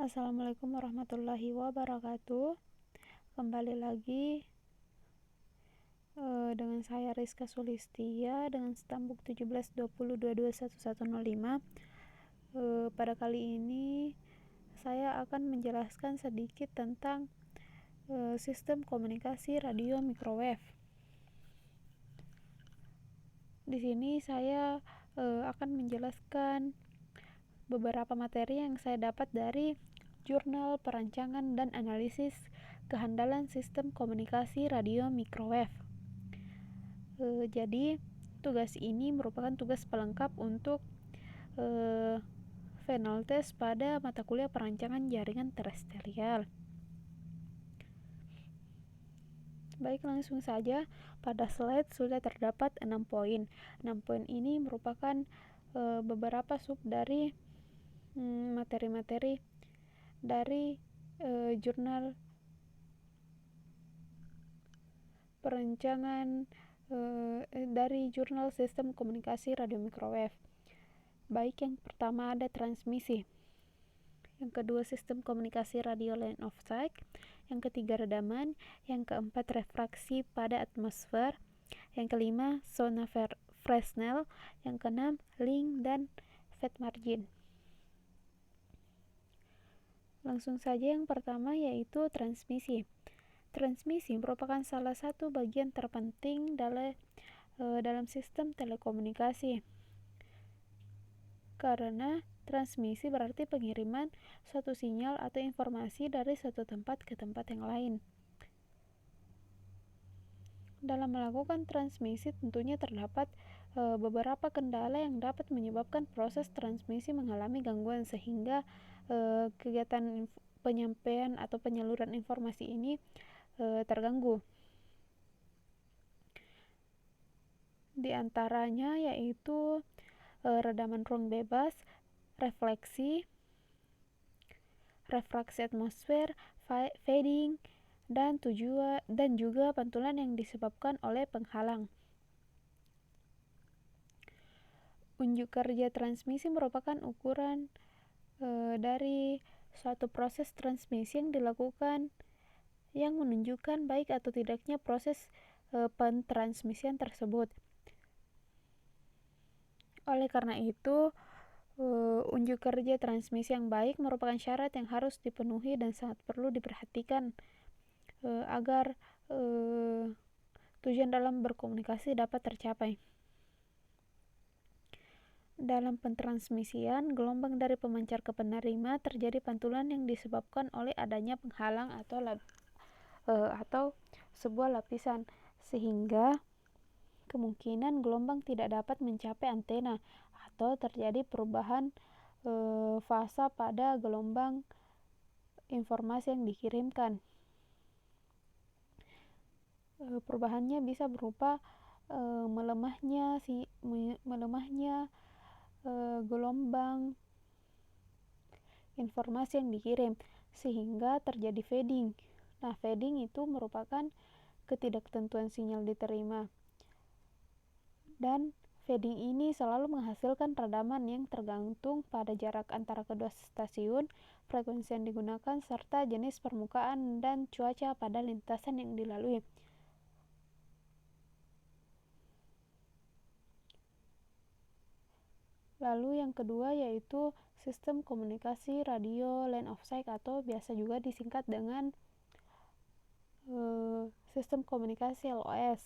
Assalamualaikum warahmatullahi wabarakatuh. Kembali lagi dengan saya Rizka Sulistia dengan stambuk 1720221105. Pada kali ini saya akan menjelaskan sedikit tentang sistem komunikasi radio microwave. Di sini saya akan menjelaskan beberapa materi yang saya dapat dari Jurnal Perancangan dan Analisis Kehandalan Sistem Komunikasi Radio Microwave. Jadi tugas ini merupakan tugas pelengkap untuk final test pada mata kuliah perancangan jaringan terestrial. Baik, langsung saja. Pada slide sudah terdapat 6 poin. 6 poin ini merupakan beberapa sub dari materi-materi dari jurnal perancangan dari jurnal sistem komunikasi radio microwave. Baik, yang pertama ada transmisi, yang kedua sistem komunikasi radio line of sight, yang ketiga redaman, yang keempat refraksi pada atmosfer, yang kelima zona Fresnel, yang keenam link dan fade margin. Langsung saja, yang pertama yaitu transmisi. Transmisi merupakan salah satu bagian terpenting dalam sistem telekomunikasi, karena transmisi berarti pengiriman suatu sinyal atau informasi dari suatu tempat ke tempat yang lain. Dalam melakukan transmisi tentunya terdapat beberapa kendala yang dapat menyebabkan proses transmisi mengalami gangguan, sehingga kegiatan penyampaian atau penyaluran informasi ini terganggu. Di antaranya yaitu redaman ruang bebas, refraksi atmosfer, fading, dan juga pantulan yang disebabkan oleh penghalang. Unjuk kerja transmisi merupakan ukuran dari suatu proses transmisi yang dilakukan yang menunjukkan baik atau tidaknya proses pentransmisian tersebut. Oleh karena itu, unjuk kerja transmisi yang baik merupakan syarat yang harus dipenuhi dan sangat perlu diperhatikan agar tujuan dalam berkomunikasi dapat tercapai. Dalam pentransmisian, gelombang dari pemancar ke penerima terjadi pantulan yang disebabkan oleh adanya penghalang atau sebuah lapisan, sehingga kemungkinan gelombang tidak dapat mencapai antena atau terjadi perubahan fasa pada gelombang informasi yang dikirimkan. Perubahannya bisa berupa melemahnya gelombang informasi yang dikirim, sehingga terjadi fading. Nah, fading itu merupakan ketidaktentuan sinyal diterima, dan fading ini selalu menghasilkan redaman yang tergantung pada jarak antara kedua stasiun, frekuensi yang digunakan, serta jenis permukaan dan cuaca pada lintasan yang dilalui. Lalu yang kedua yaitu sistem komunikasi radio line of sight, atau biasa juga disingkat dengan sistem komunikasi LOS.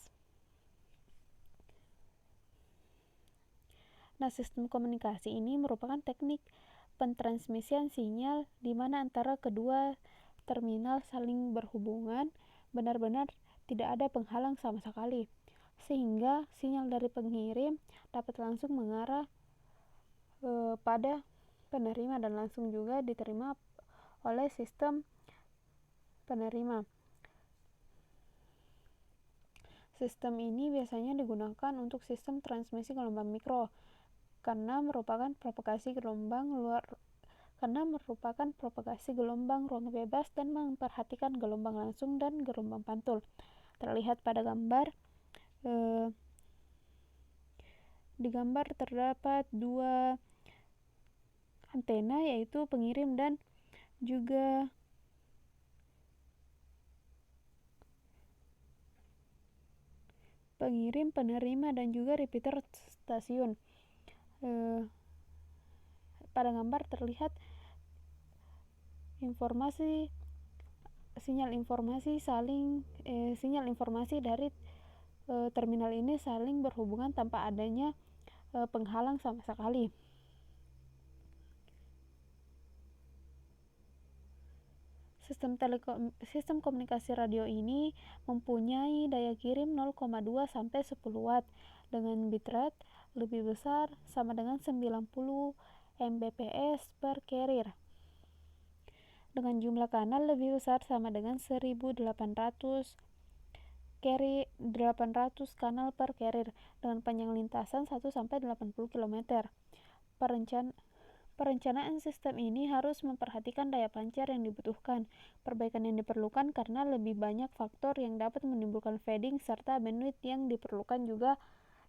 Nah, sistem komunikasi ini merupakan teknik pentransmisian sinyal di mana antara kedua terminal saling berhubungan, benar-benar tidak ada penghalang sama sekali, sehingga sinyal dari pengirim dapat langsung mengarah pada penerima dan langsung juga diterima oleh sistem penerima. Sistem ini biasanya digunakan untuk sistem transmisi gelombang mikro karena merupakan propagasi gelombang ruang bebas dan memperhatikan gelombang langsung dan gelombang pantul. Terlihat pada gambar. Di gambar terdapat dua antena, yaitu pengirim dan juga pengirim, penerima, dan juga repeater stasiun. Pada gambar terlihat sinyal informasi dari terminal ini saling berhubungan tanpa adanya penghalang sama sekali. Sistem komunikasi radio ini mempunyai daya kirim 0,2 sampai 10 watt dengan bitrate lebih besar sama dengan 90 Mbps per carrier. Dengan jumlah kanal lebih besar sama dengan 1800 kanal per carrier dengan panjang lintasan 1 sampai 80 km. Perencanaan sistem ini harus memperhatikan daya pancar yang dibutuhkan, perbaikan yang diperlukan karena lebih banyak faktor yang dapat menimbulkan fading, serta bandwidth yang diperlukan juga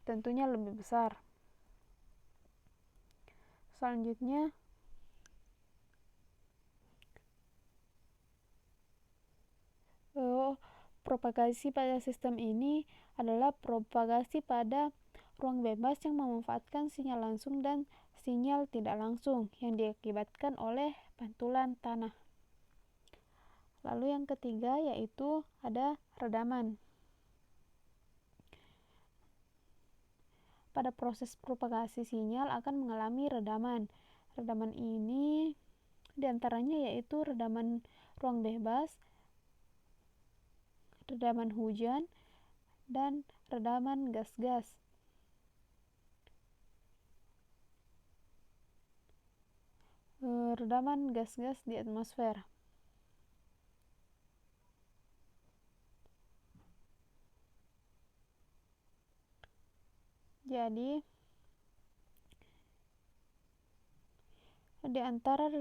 tentunya lebih besar. Selanjutnya, propagasi pada sistem ini adalah propagasi pada ruang bebas yang memanfaatkan sinyal langsung dan sinyal tidak langsung yang diakibatkan oleh pantulan tanah. Lalu yang ketiga yaitu ada redaman. Pada proses propagasi sinyal akan mengalami redaman. Redaman ini diantaranya yaitu redaman ruang bebas, redaman hujan, dan redaman gas-gas. Redaman gas-gas di atmosfer. Jadi, di antara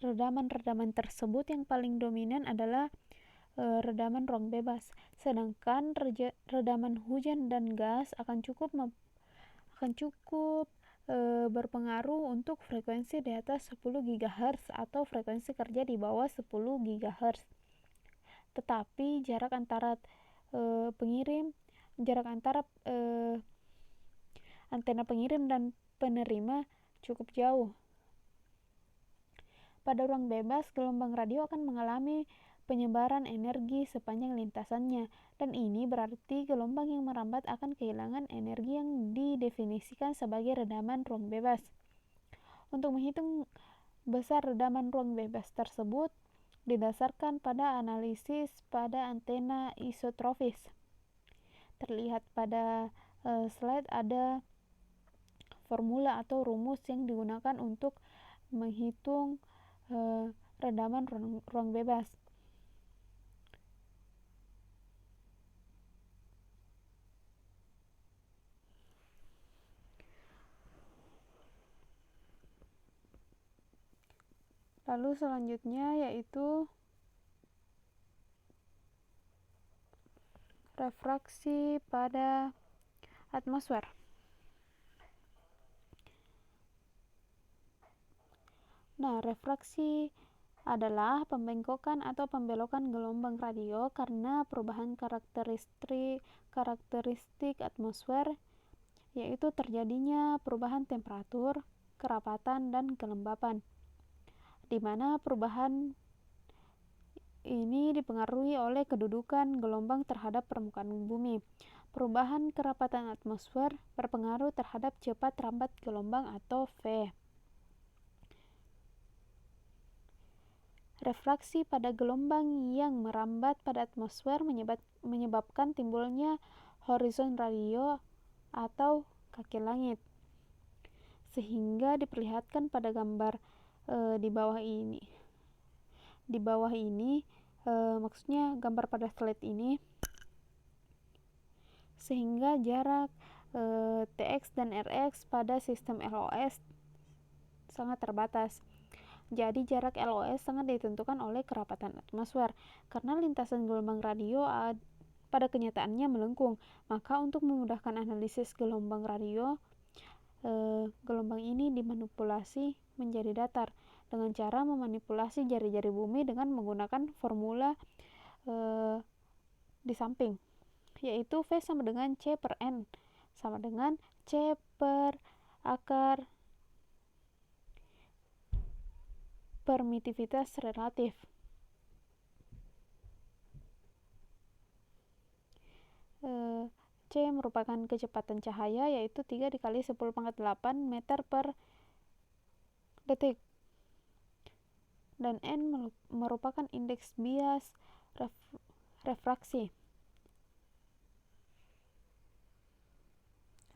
redaman-redaman tersebut yang paling dominan adalah redaman ruang bebas, sedangkan redaman hujan dan gas akan cukup berpengaruh untuk frekuensi di atas 10 GHz atau frekuensi kerja di bawah 10 GHz. Tetapi jarak antara antena pengirim dan penerima cukup jauh. Pada ruang bebas, gelombang radio akan mengalami penyebaran energi sepanjang lintasannya, dan ini berarti gelombang yang merambat akan kehilangan energi yang didefinisikan sebagai redaman ruang bebas. Untuk menghitung besar redaman ruang bebas tersebut didasarkan pada analisis pada antena isotrofis. Terlihat pada slide ada formula atau rumus yang digunakan untuk menghitung redaman ruang bebas. Lalu selanjutnya yaitu refraksi pada atmosfer. Nah, refraksi adalah pembengkokan atau pembelokan gelombang radio karena perubahan karakteristik atmosfer, yaitu terjadinya perubahan temperatur, kerapatan, dan kelembapan, di mana perubahan ini dipengaruhi oleh kedudukan gelombang terhadap permukaan bumi. Perubahan kerapatan atmosfer berpengaruh terhadap cepat rambat gelombang atau V. Refraksi pada gelombang yang merambat pada atmosfer menyebabkan timbulnya horizon radio atau kaki langit, sehingga diperlihatkan pada gambar di bawah ini. Maksudnya gambar pada slide ini, sehingga jarak TX dan RX pada sistem LOS sangat terbatas. Jadi jarak LOS sangat ditentukan oleh kerapatan atmosfer. Karena lintasan gelombang radio pada kenyataannya melengkung, maka untuk memudahkan analisis gelombang radio, gelombang ini dimanipulasi menjadi datar, dengan cara memanipulasi jari-jari bumi dengan menggunakan formula di samping, yaitu V sama dengan C per N sama dengan C per akar permitivitas relatif. C merupakan kecepatan cahaya, yaitu 3 dikali 10 pangkat 8 meter per detik, dan N merupakan indeks bias refraksi.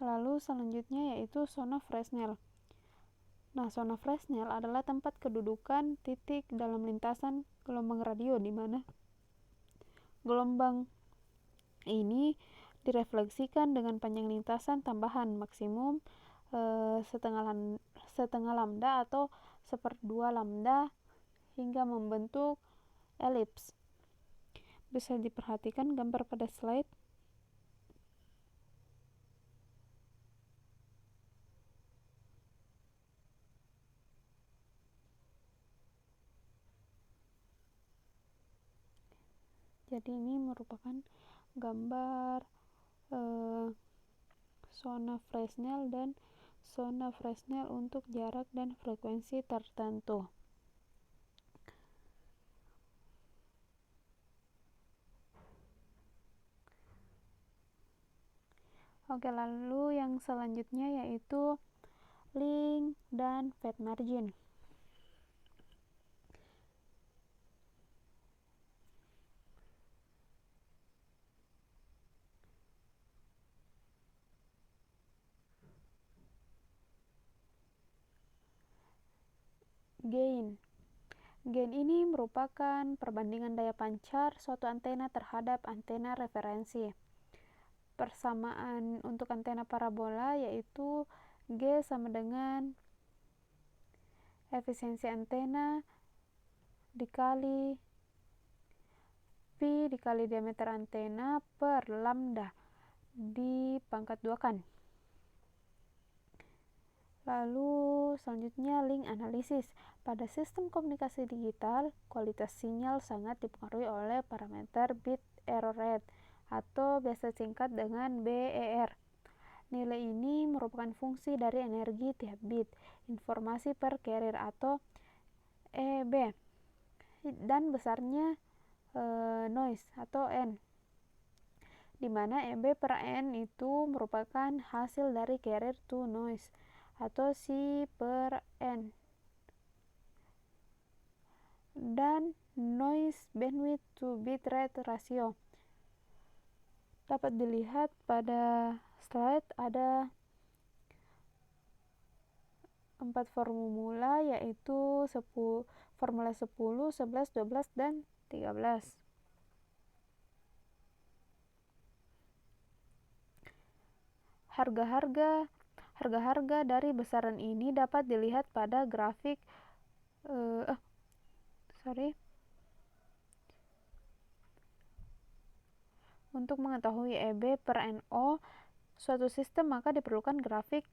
Lalu selanjutnya yaitu zona Fresnel. Nah, zona Fresnel adalah tempat kedudukan titik dalam lintasan gelombang radio di mana gelombang ini direfleksikan dengan panjang lintasan tambahan maksimum setengah lambda atau 1/2 lambda hingga membentuk elips. Bisa diperhatikan gambar pada slide. Jadi ini merupakan gambar zona Fresnel dan zona Fresnel untuk jarak dan frekuensi tertentu. Oke, lalu yang selanjutnya yaitu link dan fade margin. Gain ini merupakan perbandingan daya pancar suatu antena terhadap antena referensi. Persamaan untuk antena parabola yaitu G sama dengan efisiensi antena dikali pi dikali diameter antena per lambda dipangkat 2-kan. Lalu selanjutnya link analisis. Pada sistem komunikasi digital, kualitas sinyal sangat dipengaruhi oleh parameter bit error rate atau biasa singkat dengan BER. Nilai ini merupakan fungsi dari energi tiap bit informasi per carrier atau EB dan besarnya noise atau N, di mana EB per N itu merupakan hasil dari carrier to noise atau C per N, dan noise bandwidth to bitrate ratio. Dapat dilihat pada slide ada 4 formula, yaitu formula 10, 11, 12, dan 13. Harga-harga dari besaran ini dapat dilihat pada grafik Untuk mengetahui EB per NO suatu sistem, maka diperlukan grafik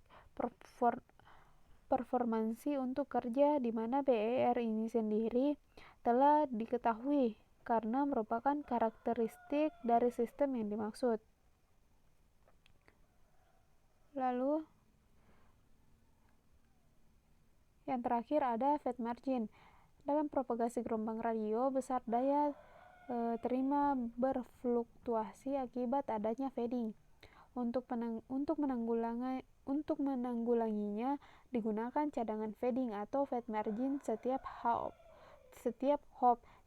performansi untuk kerja di mana BER ini sendiri telah diketahui karena merupakan karakteristik dari sistem yang dimaksud. Lalu yang terakhir ada fade margin. Dalam propagasi gelombang radio, besar daya terima berfluktuasi akibat adanya fading. Untuk menanggulanginya digunakan cadangan fading atau fade margin setiap hop,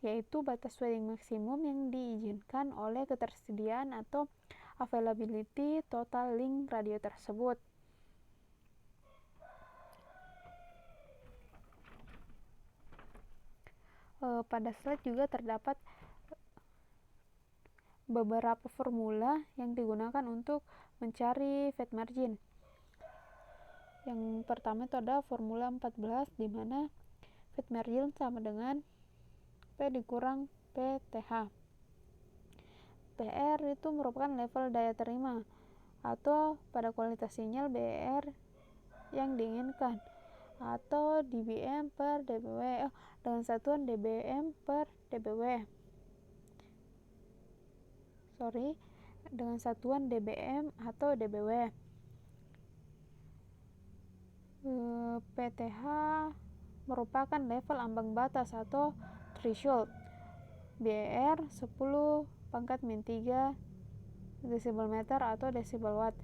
yaitu batas fading maksimum yang diizinkan oleh ketersediaan atau availability total link radio tersebut. Pada slide juga terdapat beberapa formula yang digunakan untuk mencari fade margin. Yang pertama itu ada formula 14, di mana fade margin sama dengan P dikurang PTH. PR itu merupakan level daya terima atau pada kualitas sinyal BER yang diinginkan. atau dBm per dBW dengan satuan dBm per dBW. Dengan satuan dBm atau dBW. PTH merupakan level ambang batas atau threshold. BR 10⁻³ desibel meter atau desibel watt.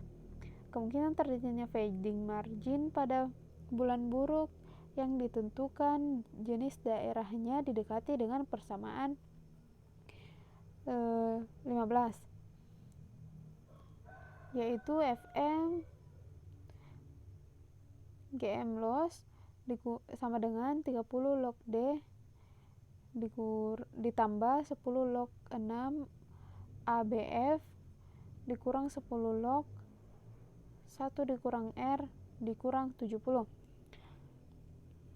Kemungkinan terjadinya fading margin pada bulan buruk yang ditentukan jenis daerahnya didekati dengan persamaan 15, yaitu Fm Gm loss sama dengan 30 log D ditambah 10 log 6 ABF dikurang 10 log 1 dikurang R dikurang 70.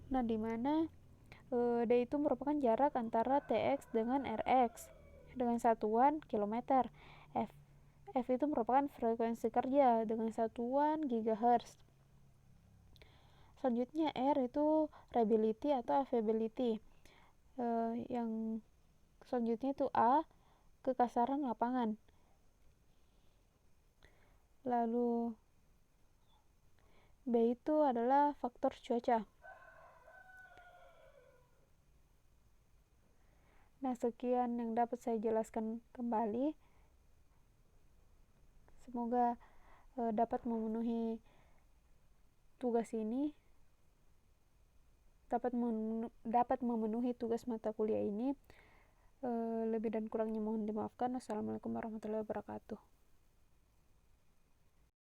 Nah, dimana D itu merupakan jarak antara Tx dengan Rx dengan satuan kilometer. F itu merupakan frekuensi kerja dengan satuan gigahertz. Selanjutnya R itu reliability atau availability. Yang selanjutnya itu A, kekasaran lapangan. Lalu B itu adalah faktor cuaca. Nah, sekian yang dapat saya jelaskan kembali. Semoga dapat memenuhi tugas ini, dapat memenuhi tugas mata kuliah ini. Lebih dan kurangnya mohon dimaafkan. Wassalamualaikum warahmatullahi wabarakatuh.